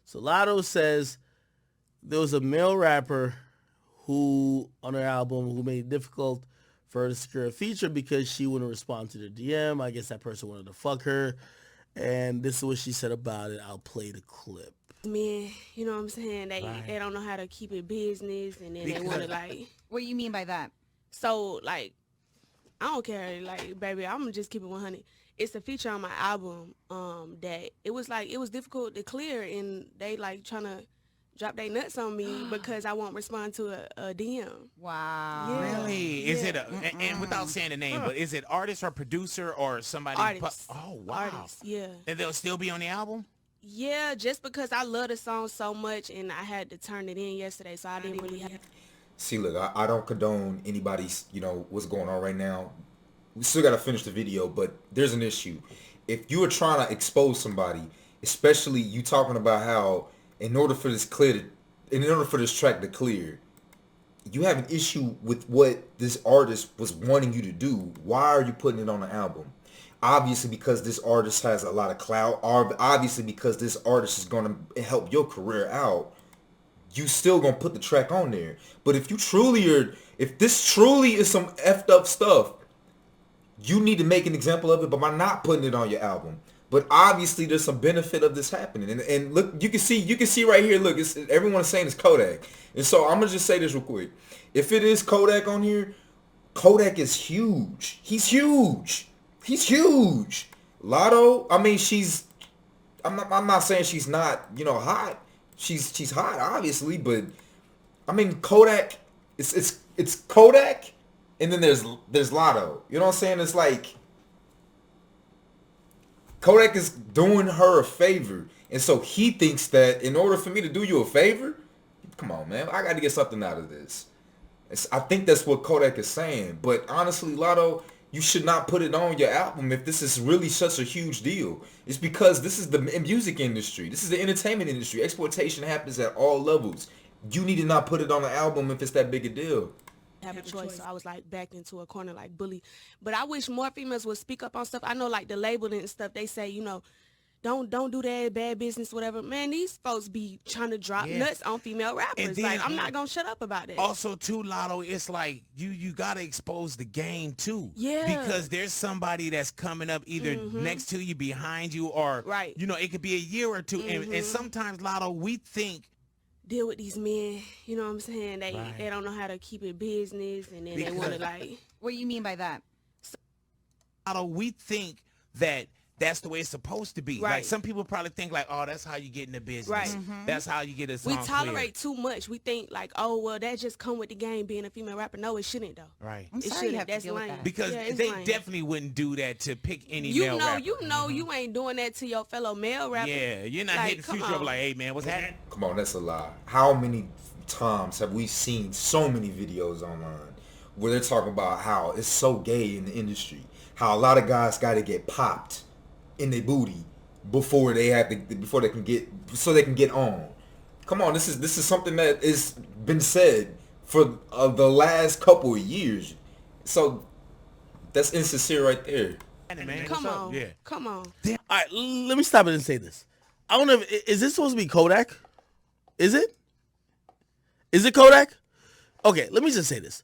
So Latto says there was a male rapper who on her album who made it difficult for her to secure a feature because she wouldn't respond to the DM. I guess that person wanted to fuck her. And this is what she said about it. I'll play the clip. Men, you know what I'm saying? They Right. they don't know how to keep it business, and then they want to like. What do you mean by that? So like, I don't care. Like, baby, I'm gonna just keep it 100. It's a feature on my album. That it was difficult to clear, and they like trying to drop their nuts on me because I won't respond to a DM. Wow. Yeah. Really? Is Yeah. it and without saying the name, but is it artist or producer or somebody? Artist. Oh wow. Artist. Yeah. And they'll still be on the album? Yeah, just because I love the song so much, and I had to turn it in yesterday, so I didn't really have. See, look, I don't condone anybody's, what's going on right now. We still got to finish the video, but there's an issue. If you are trying to expose somebody, especially you talking about how in order for this track to clear, you have an issue with what this artist was wanting you to do. Why are you putting it on the album? Obviously because this artist has a lot of clout. Obviously because this artist is going to help your career out. You still gonna put the track on there. But if this truly is some effed up stuff, you need to make an example of it, but by not putting it on your album. But obviously there's some benefit of this happening. And look, you can see right here, look, everyone is saying it's Kodak. And so I'm gonna just say this real quick. If it is Kodak on here, Kodak is huge. He's huge. Latto, I mean, I'm not saying she's not, hot. She's hot, obviously, but I mean, Kodak, it's Kodak, and then there's Latto. You know what I'm saying? It's like Kodak is doing her a favor, and so he thinks that in order for me to do you a favor, come on, man, I got to get something out of this. I think that's what Kodak is saying. But honestly, Latto, you should not put it on your album if this is really such a huge deal. It's because this is the music industry. This is the entertainment industry. Exploitation happens at all levels. You need to not put it on the album if it's that big a deal. Have a choice. So I was like backed into a corner like bully. But I wish more females would speak up on stuff. I know like the labeling and stuff, they say, don't do that, bad business, whatever. Man, these folks be trying to drop nuts on female rappers. Then, like, I'm not gonna shut up about it. Also, too, Latto, it's like you gotta expose the game too. Yeah. Because there's somebody that's coming up either next to you, behind you, or Right. it could be a year or two. And sometimes, Latto, we think Deal with these men, you know what I'm saying? They don't know how to keep it business, and then they want to like. What do you mean by that? Latto, we think that that's the way it's supposed to be. Right. Like some people probably think like, oh, that's how you get in the business. Right. That's how you get a We song tolerate too much. We think like, oh well, that just come with the game being a female rapper. No, it shouldn't though. clear. Right. I'm It sorry you shouldn't. have to That's deal with lame. that. Because Yeah, it's they lame. definitely wouldn't do that to pick any male rapper. You ain't doing that to your fellow male rapper. Yeah, you're not Like, hitting the come future up on. like, hey man, what's happening? Come on, that's a lie. How many times have we seen so many videos online where they're talking about how it's so gay in the industry, how a lot of guys got to get popped in their booty before they can get on. Come on, this is something that is been said for the last couple of years. So that's insincere right there. Man, Come what's up? on. Yeah. Come on. All right, let me stop it and say this. I don't know. Is this supposed to be Kodak? Is it? Is it Kodak? Okay, let me just say this.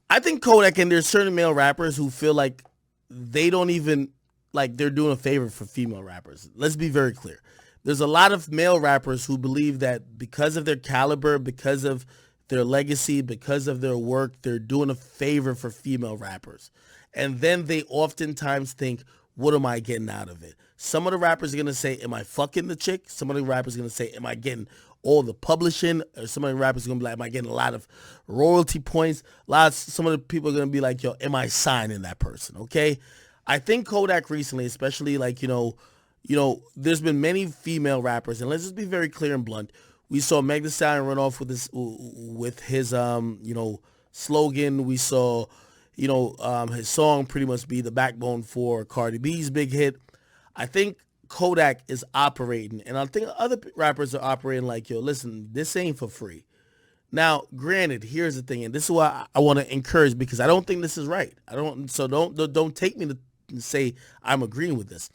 I think Kodak, and there's certain male rappers who feel like they don't even, like they're doing a favor for female rappers. Let's be very clear. There's a lot of male rappers who believe that because of their caliber, because of their legacy, because of their work, they're doing a favor for female rappers. And then they oftentimes think, what am I getting out of it? Some of the rappers are going to say, am I fucking the chick? Some of the rappers are going to say, am I getting all the publishing? Or some of the rappers are going to be like, am I getting a lot of royalty points? Some of the people are going to be like, yo, am I signing that person? Okay? I think Kodak recently, especially like, there's been many female rappers, and let's just be very clear and blunt. We saw Meg Thee Stallion run off with his slogan. We saw, his song pretty much be the backbone for Cardi B's big hit. I think Kodak is operating, and I think other rappers are operating like, yo, listen, this ain't for free. Now, granted, here's the thing, and this is why I want to encourage, because I don't think this is right. Don't take me to say I'm agreeing with this.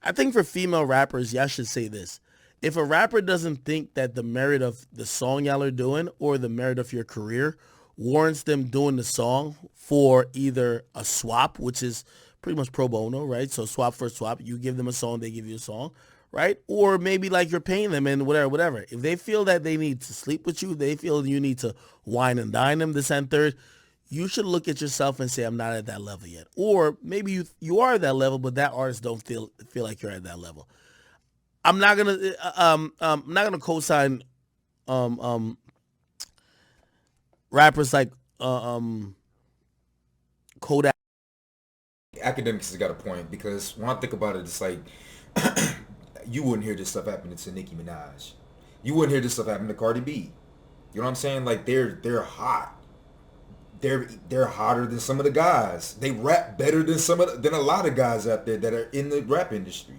I think for female rappers, y'all should say this. if a rapper doesn't think that the merit of the song y'all are doing or the merit of your career warrants them doing the song for either a swap, which is pretty much pro bono, right? So swap for swap, you give them a song, they give you a song, right? Or maybe like you're paying them and whatever. If they feel that they need to sleep with you, they feel you need to wine and dine them, this and third, you should look at yourself and say, I'm not at that level yet. Or maybe you are at that level, but that artist don't feel like you're at that level. I'm not gonna co-sign rappers like Kodak. Academics has got a point, because when I think about it, it's like you wouldn't hear this stuff happening to Nicki Minaj. You wouldn't hear this stuff happening to Cardi B. You know what I'm saying? Like they're hot. They're hotter than some of the guys. They rap better than a lot of guys out there that are in the rap industry.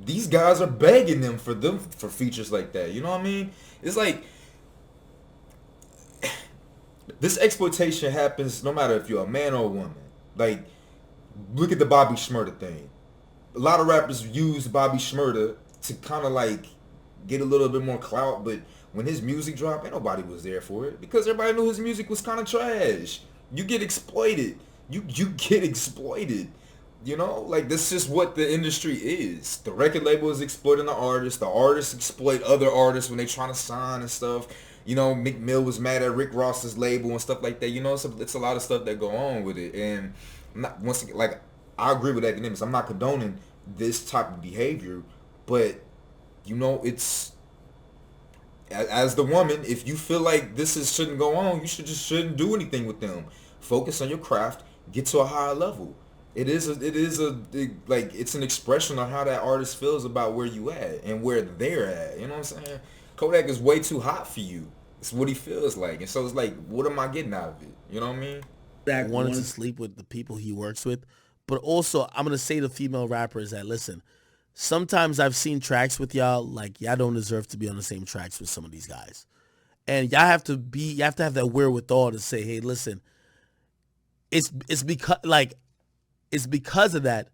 These guys are begging them for features like that. You know what I mean? It's like this exploitation happens no matter if you're a man or a woman. Like, look at the Bobby Shmurda thing. A lot of rappers use Bobby Shmurda to kind of like get a little bit more clout, but when his music dropped, ain't nobody was there for it because everybody knew his music was kind of trash. You get exploited. You get exploited. You know, like this is what the industry is. The record label is exploiting the artists exploit other artists when they trying to sign and stuff. You know, Meek Mill was mad at Rick Ross's label and stuff like that. You know, it's a lot of stuff that go on with it. And once again, like, I agree with Akademiks. I'm not condoning this type of behavior, but you know, it's as the woman, if you feel like shouldn't go on, you shouldn't do anything with them. Focus on your craft. Get to a higher level. It's an expression of how that artist feels about where you at and where they're at. You know what I'm saying? Kodak is way too hot for you. It's what he feels like. And so it's like, what am I getting out of it? You know what I mean? That wanted to sleep with the people he works with. But also, I'm going to say to female rappers that, listen, sometimes I've seen tracks with y'all, like, y'all don't deserve to be on the same tracks with some of these guys. And you have to have that wherewithal to say, hey, listen, it's because of that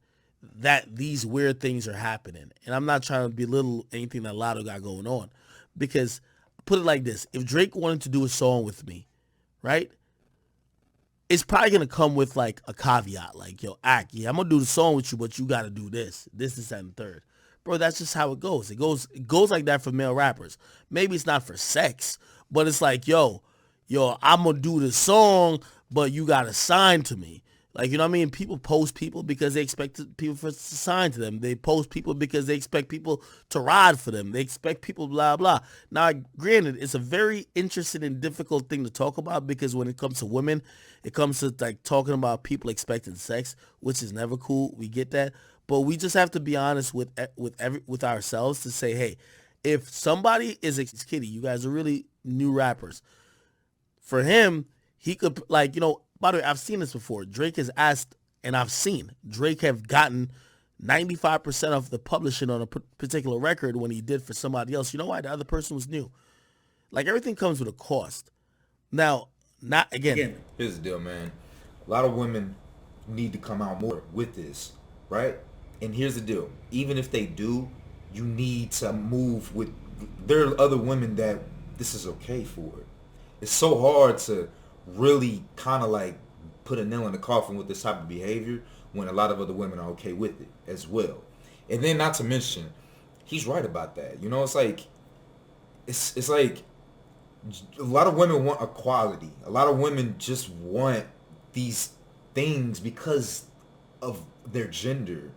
these weird things are happening. And I'm not trying to belittle anything that Latto got going on. Because, put it like this, if Drake wanted to do a song with me, right, it's probably going to come with like a caveat. Like, yo, I'm going to do the song with you, but you got to do this, and third. Bro, that's just how it goes. It goes like that for male rappers. Maybe it's not for sex, but it's like, yo, I'm going to do the song, but you got to sign to me. Like, you know what I mean? People post people because they expect people to sign to them. They post people because they expect people to ride for them. They expect people blah, blah. Now, granted, it's a very interesting and difficult thing to talk about because when it comes to women, it comes to like talking about people expecting sex, which is never cool. We get that. But we just have to be honest with ourselves to say, hey, if somebody is a kitty, you guys are really new rappers. For him, he could, like, you know, by the way, I've seen this before. Drake has asked, and I've seen Drake have gotten 95% of the publishing on a particular record when he did for somebody else. You know why? The other person was new. Like, everything comes with a cost. Now, not again. Here's the deal, man. A lot of women need to come out more with this, right? And here's the deal. Even if they do, you need to move with. There are other women that this is okay for. It's so hard to really kind of like put a nail in the coffin with this type of behavior when a lot of other women are okay with it as well. And then not to mention, he's right about that. You know, it's like a lot of women want equality. A lot of women just want these things because of their gender.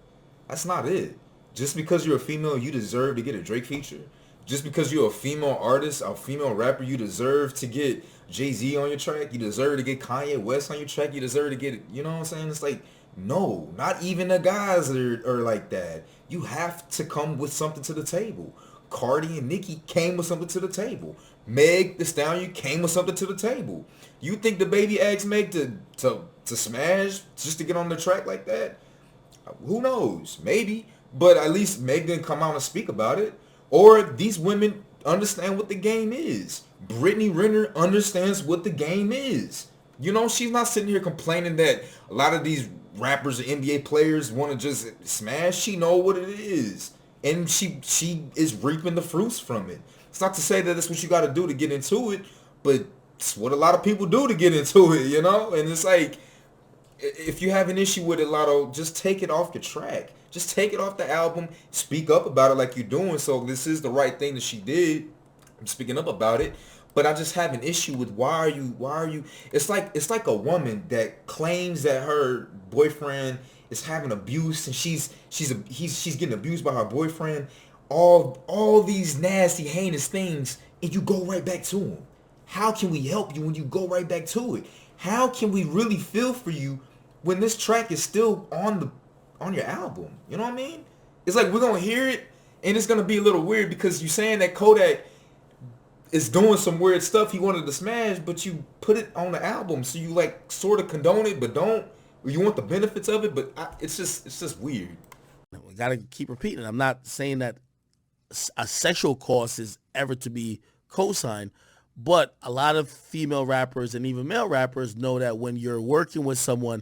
That's not it. Just because you're a female, you deserve to get a Drake feature. Just because you're a female artist, a female rapper, you deserve to get Jay-Z on your track. You deserve to get Kanye West on your track. You deserve to get, you know what I'm saying? It's like, no, not even the guys are like that. You have to come with something to the table. Cardi and Nicki came with something to the table. Meg Thee Stallion came with something to the table. You think the baby asked Meg to smash just to get on the track like that? Who knows? Maybe. But at least Meg didn't come out and speak about it. Or these women understand what the game is. Brittany Renner understands what the game is. You know, she's not sitting here complaining that a lot of these rappers or NBA players want to just smash. She know what it is. and she is reaping the fruits from it. It's not to say that that's what you got to do to get into it, but it's what a lot of people do to get into it, you know? And it's like, if you have an issue with it, Latto, just take it off your track. Just take it off the album. Speak up about it like you're doing. So this is the right thing that she did. I'm speaking up about it. But I just have an issue with why are you it's like a woman that claims that her boyfriend is having abuse and she's getting abused by her boyfriend, all these nasty heinous things, and you go right back to him. How can we help you when you go right back to it? How can we really feel for you when this track is still on your album? You know what I mean? It's like we're gonna hear it and it's gonna be a little weird because you're saying that Kodak is doing some weird stuff he wanted to smash, but you put it on the album, so you like sort of condone it, but don't. Or you want the benefits of it, but it's just weird. We gotta keep repeating. I'm not saying that a sexual cause is ever to be co-signed, but a lot of female rappers and even male rappers know that when you're working with someone,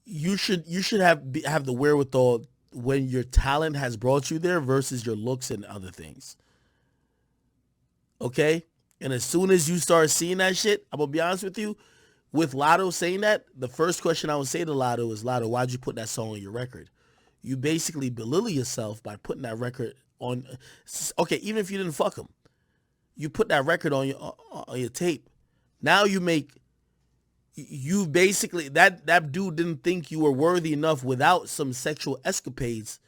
you should have the wherewithal when your talent has brought you there versus your looks and other things. Okay? And as soon as you start seeing that shit, I'm going to be honest with you, with Latto saying that, the first question I would say to Latto is, Latto, why'd you put that song on your record? You basically belittle yourself by putting that record on. Okay, even if you didn't fuck him, you put that record on your tape. Now you basically, that dude didn't think you were worthy enough without some sexual escapades,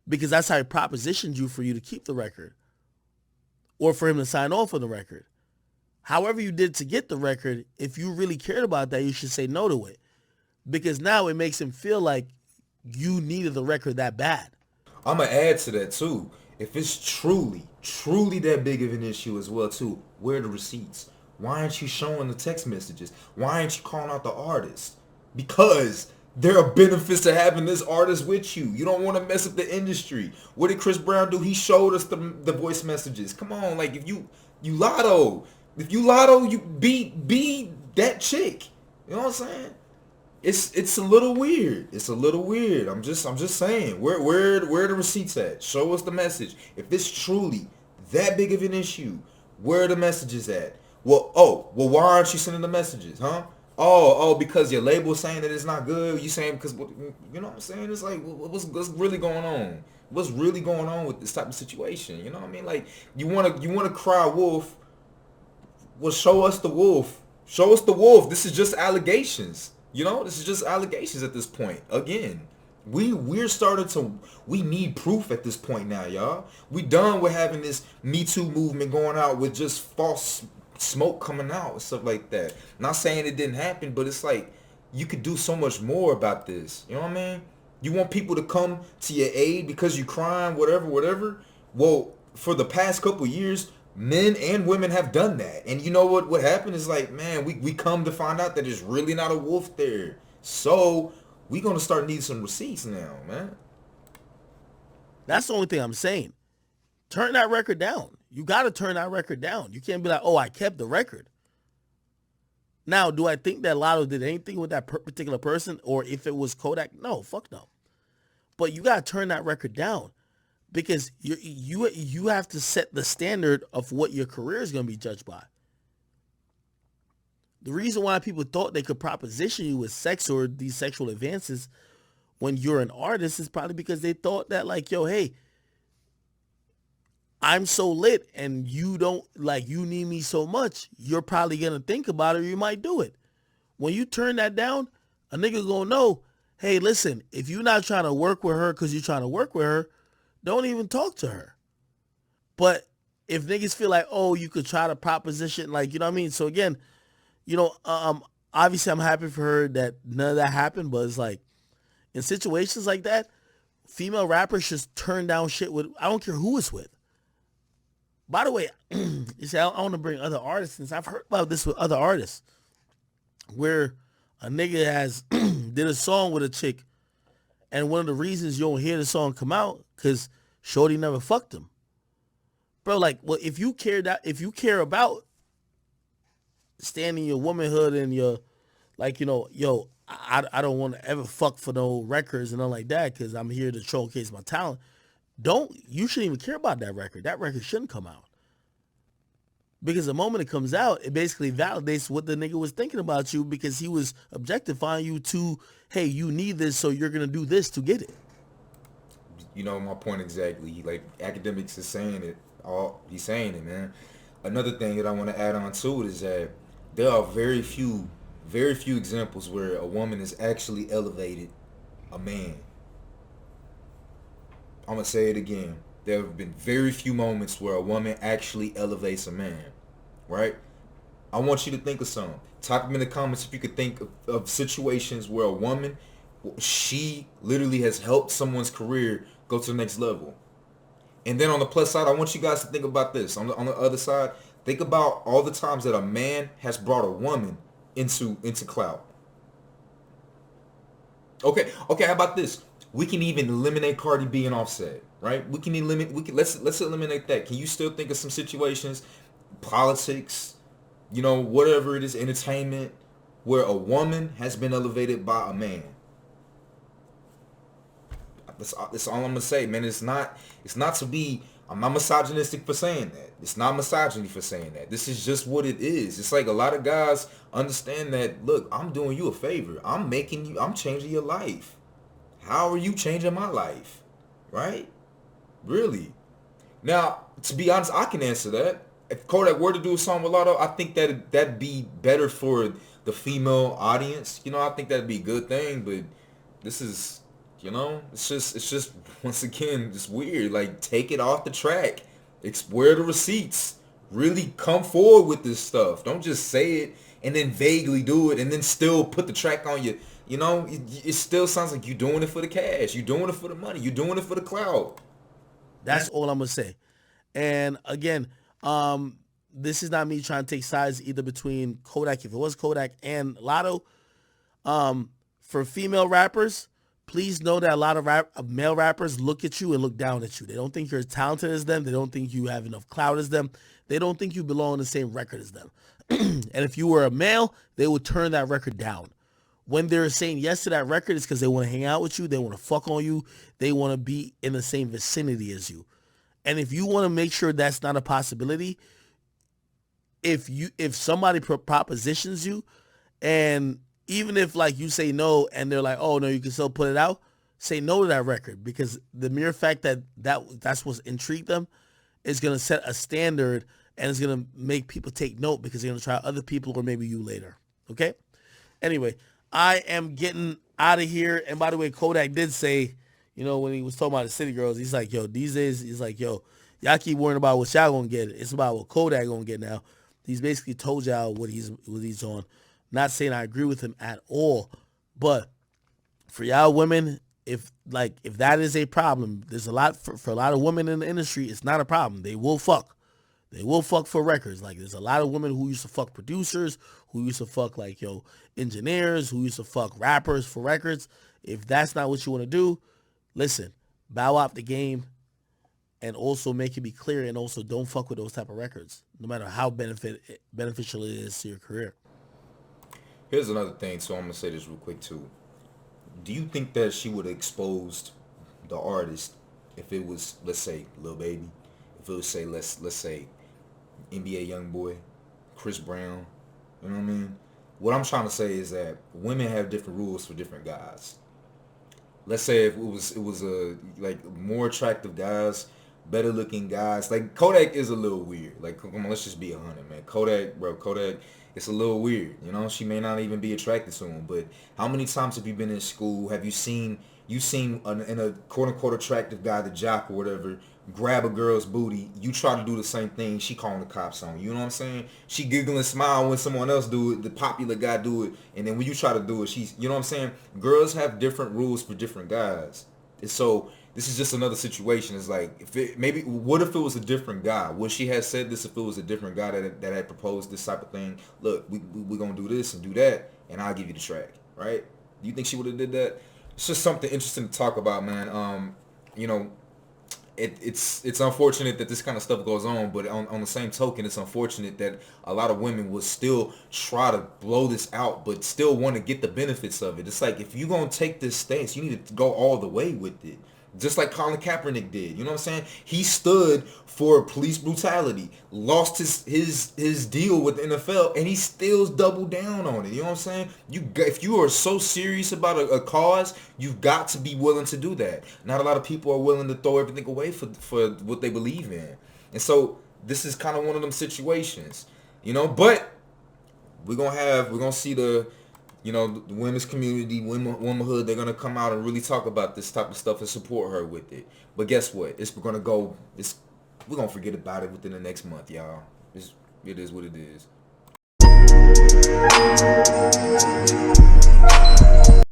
because that's how he propositioned you for you to keep the record or for him to sign off on the record. However you did to get the record, if you really cared about that, you should say no to it, because now it makes him feel like you needed the record that bad. I'm going to add to that too. If it's truly that big of an issue as well too, where are the receipts? Why aren't you showing the text messages? Why aren't you calling out the artist? Because there are benefits to having this artist with you. You don't want to mess up the industry. What did Chris Brown do? He showed us the voice messages. Come on, like if you Latto, you be that chick. You know what I'm saying? It's a little weird. It's a little weird. I'm just saying. Where are the receipts at? Show us the message. If it's truly that big of an issue, where are the messages at? Well, why aren't you sending the messages, huh? Oh, because your label's saying that it's not good. You saying because, you know what I'm saying? It's like, what's really going on? What's really going on with this type of situation? You know what I mean? Like, you wanna cry wolf. Well, show us the wolf. Show us the wolf. This is just allegations. You know, this is just allegations at this point. Again, we're starting to, we need proof at this point now, y'all. We done with having this Me Too movement going out with just false smoke coming out and stuff like that. Not saying it didn't happen, but it's like you could do so much more about this. You know what I mean? You want people to come to your aid because you crying, whatever. Well, for the past couple years, men and women have done that. And you know what happened is like, man, we come to find out that there's really not a wolf there. So we gonna start needing some receipts now, man. That's the only thing I'm saying. Turn that record down. You got to turn that record down. You can't be like, oh, I kept the record. Now, do I think that Latto did anything with that particular person, or if it was Kodak? No, fuck no. But you got to turn that record down, because you have to set the standard of what your career is going to be judged by. The reason why people thought they could proposition you with sex or these sexual advances when you're an artist is probably because they thought that, like, yo, hey, I'm so lit and you don't, like, you need me so much, you're probably going to think about it, or you might do it. When you turn that down, a nigga gonna know, hey, listen, if you're not trying to work with her because you're trying to work with her, don't even talk to her. But if niggas feel like, oh, you could try to proposition, like, you know what I mean? So again, you know, obviously I'm happy for her that none of that happened, but it's like, in situations like that, female rappers just turn down shit with, I don't care who it's with. By the way, you see, I want to bring other artists, since I've heard about this with other artists, where a nigga has did a song with a chick, and one of the reasons you don't hear the song come out, because shorty never fucked him. Bro, like, well, if you care about standing your womanhood and your, like, you know, yo, I don't want to ever fuck for no records and nothing like that, because I'm here to showcase my talent. you shouldn't even care about that record. That record shouldn't come out. Because the moment it comes out, it basically validates what the nigga was thinking about you because he was objectifying you to, hey, you need this, so you're going to do this to get it. You know my point exactly. Like, Akademiks is saying it. He's saying it, man. Another thing that I want to add on to it is that there are very few examples where a woman has actually elevated a man. I'm going to say it again. There have been very few moments where a woman actually elevates a man, right? I want you to think of some. Type them in the comments if you could think of situations where a woman, she literally has helped someone's career go to the next level. And then on the plus side, I want you guys to think about this. On the other side, think about all the times that a man has brought a woman into clout. Okay, how about this? We can even eliminate Cardi B and Offset, right? Let's eliminate that. Can you still think of some situations, politics, whatever it is, entertainment, where a woman has been elevated by a man? That's all I'm gonna say, man. I'm not misogynistic for saying that. It's not misogyny for saying that. This is just what it is. It's like a lot of guys understand that, look, I'm doing you a favor. I'm changing your life. How are you changing my life? Right? Really? Now, to be honest, I can answer that. If Kodak were to do a song with Latto, I think that'd be better for the female audience. I think that'd be a good thing, but this is, it's just once again, just weird. Like, take it off the track. Where the receipts? Really come forward with this stuff. Don't just say it and then vaguely do it and then still put the track on you. It still sounds like you're doing it for the cash. You're doing it for the money. You're doing it for the clout. That's all I'm going to say. And again, this is not me trying to take sides either between Kodak, if it was Kodak, and Latto. For female rappers, please know that a lot of male rappers look at you and look down at you. They don't think you're as talented as them. They don't think you have enough clout as them. They don't think you belong on the same record as them. And if you were a male, they would turn that record down. When they're saying yes to that record, it's because they want to hang out with you. They want to fuck on you. They want to be in the same vicinity as you. And if you want to make sure that's not a possibility, if somebody propositions you, and even if like you say no and they're like, oh no, you can still put it out, say no to that record, because the mere fact that's what's intrigued them is going to set a standard and it's going to make people take note because they're going to try other people or maybe you later. Okay? Anyway, I am getting out of here. And by the way, Kodak did say, when he was talking about the City Girls, he's like, yo, these days, he's like, yo, y'all keep worrying about what y'all gonna get. It's about what Kodak gonna get now. He's basically told y'all what he's on. Not saying I agree with him at all, but for y'all women, if that is a problem, there's a lot for a lot of women in the industry. It's not a problem. They will fuck. They will fuck for records. Like, there's a lot of women who used to fuck producers, who used to fuck engineers, who used to fuck rappers for records. If that's not what you want to do, listen, bow out the game, and also make it be clear, and also don't fuck with those type of records, no matter how beneficial it is to your career. Here's another thing, so I'm gonna say this real quick too. Do you think that she would have exposed the artist if it was, let's say, Lil Baby, if it was say let's say NBA YoungBoy, Chris Brown? You know what I mean? What I'm trying to say is that women have different rules for different guys. Let's say if it was a more attractive guys, better looking guys. Like, Kodak is a little weird. Like, come on, let's just be 100, man. Kodak, it's a little weird. She may not even be attracted to him. But how many times have you been in school? Have you seen in a quote unquote attractive guy, the jock or whatever, grab a girl's booty? You try to do the same thing, she calling the cops on you. You know what I'm saying? She giggle and smile when someone else do it, the popular guy do it, and then when you try to do it, she's, you know what I'm saying? Girls have different rules for different guys. And so this is just another situation. It's like, what if it was a different guy? Would she have said this if it was a different guy that had proposed this type of thing? Look, we're gonna do this and do that, and I'll give you the track, right? Do you think she would have did that? It's just something interesting to talk about, man. It's unfortunate that this kind of stuff goes on, but on the same token, it's unfortunate that a lot of women will still try to blow this out, but still want to get the benefits of it. It's like, if you're going to take this stance, you need to go all the way with it. Just like Colin Kaepernick did. You know what I'm saying? He stood for police brutality, lost his deal with the NFL, and he still doubled down on it. You know what I'm saying? If you are so serious about a cause, you've got to be willing to do that. Not a lot of people are willing to throw everything away for what they believe in. And so this is kind of one of them situations. You know, but we're gonna see the women's community, womanhood, they're gonna come out and really talk about this type of stuff and support her with it. But guess what? We're gonna forget about it within the next month, y'all. It is what it is.